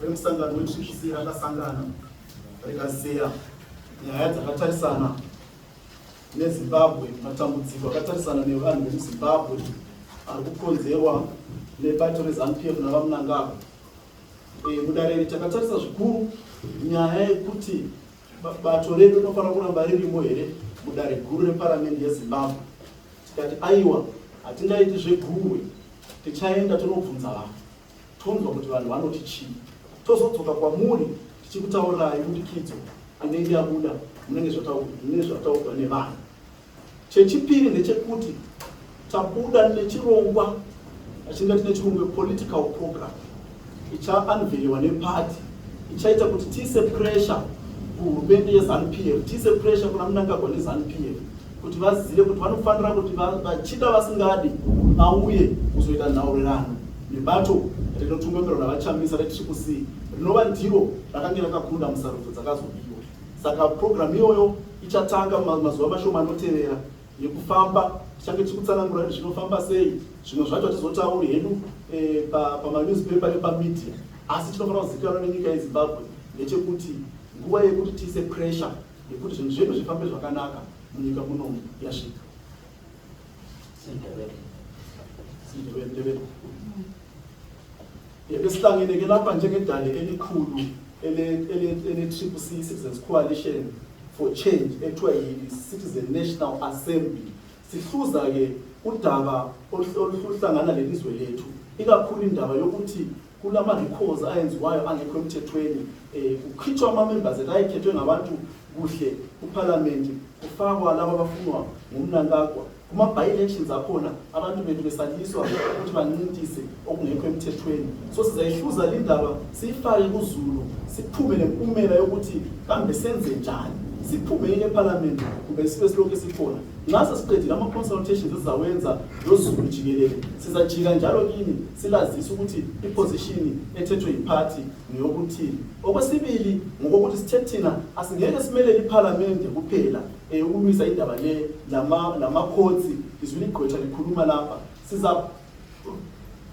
remusangano we-CCC rakasangana rikazeya nyaya dzakatarisana neZimbabwe, matambudziko akatarisana nevanhu vemuZimbabwe ari kukonzerwa nebato reZANU-PF navamunangagwa. Mudareri takatarisa zvikuru nyaya yekuti bato redu rinofanira kuramba ririmo here mudare guru reparamende yeZimbabwe. Tikati aiwa, hatingaiti zveguruwe, tichaenda tonobvunza vanhu, tonzwa kuti vanhu vanoti chii, tozodzoka kwamuri tichikutaurirai budikidzo inenge yabuda munenge zvataurwa nevanhu. Chechipiri ndechekuti tabuda nechirongwa atingati nechirongwa political program ichaanvheriwa nepati ichaita kuti tiise pressure kuhurumende yeZANU-PF, tiise pressure kuna Munangagwa neZANU-PF kuti vazive kuti vanofanira kuti vachida vasingadi vauye kuzoita nhaurirano nebato rinotungamirwa navachamisa reCCC rinova ndiro rakanga rakakunda musarudzo dzakazobiwa. Saka program iyoyo ichatanga mazuva mashoma anotevera yekufamba, tichange tichikutsanangura kuti zvinofamba sei. Zvimwe zvacho tizotauri hedu pamanewspaper nepamedia, asi tinofanira kuzivikanwa nenyika yeZimbabwe ndechekuti nguva yekuti tiise pressure yekuti zvinhu zvedu zvifambe zvakanaka munyika munomu yasvika. Besihlangeneke lapha njengedale elikhulu ele-CCC Citizens Coalition for Change ekuthiwa yi-Citizen National Assembly. Sihluza-ke udaba oluhlangana lelizwe lethu, ikakhulu indaba yokuthi kulama-recalls ayenziwayo angekho emthethweni, kukhitshwa ama-members ayekhethwe ngabantu kuhle kuparliament, kufakwa laba abafunwa ngumnangagwa. Kuma-by-elections akhona abantu bethu besaliswa ukuthi bancintise okungekho emthethweni. So sizayihluza le ndaba siyifake kuzulu, siphume nempumela yokuthi kambe senze njani, siphume eParliament kube sibe silokhu sikhona. Ngase siqedile ama-consultations esizawenza lozulu jikelele, sizajika njalo kini silazisa ukuthi iposition ethethwe yiphathi ngeyokuthi. Okwesibili ngokuthi sithe thina asingeke simelele iParliament kuphela ukulwisa indaba le nama-courts izwini igqwetha likhuluma lapha. Siza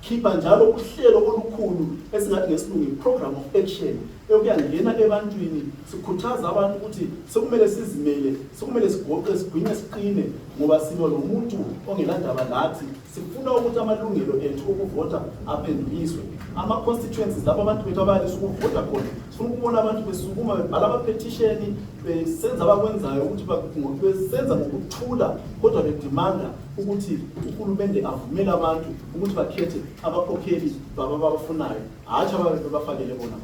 khipha njalo uhlelo olukhulu esingathi ngesilungu program of action eyokuyangena ebantwini, sikhuthaza abantu ukuthi sekumele sizimele, sekumele sigoqe, sigwinye, siqine ngoba sibo lo muntu ongelandaba lathi. Sifuna ukuthi amalungelo ethu okuvota aphenduliswe. Ama-constituencies lapho abantu bethu abayalisa ukuvota khona, sifuna ukubona abantu besukuma bebhala ama-petition, besenza abakwenzayo ukuthi besenza ngokuthula kodwa bedimanda ukuthi uhulumende avumele abantu ukuthi bakhethe abakhokheli babafunayo, hatshi ababefakele bona.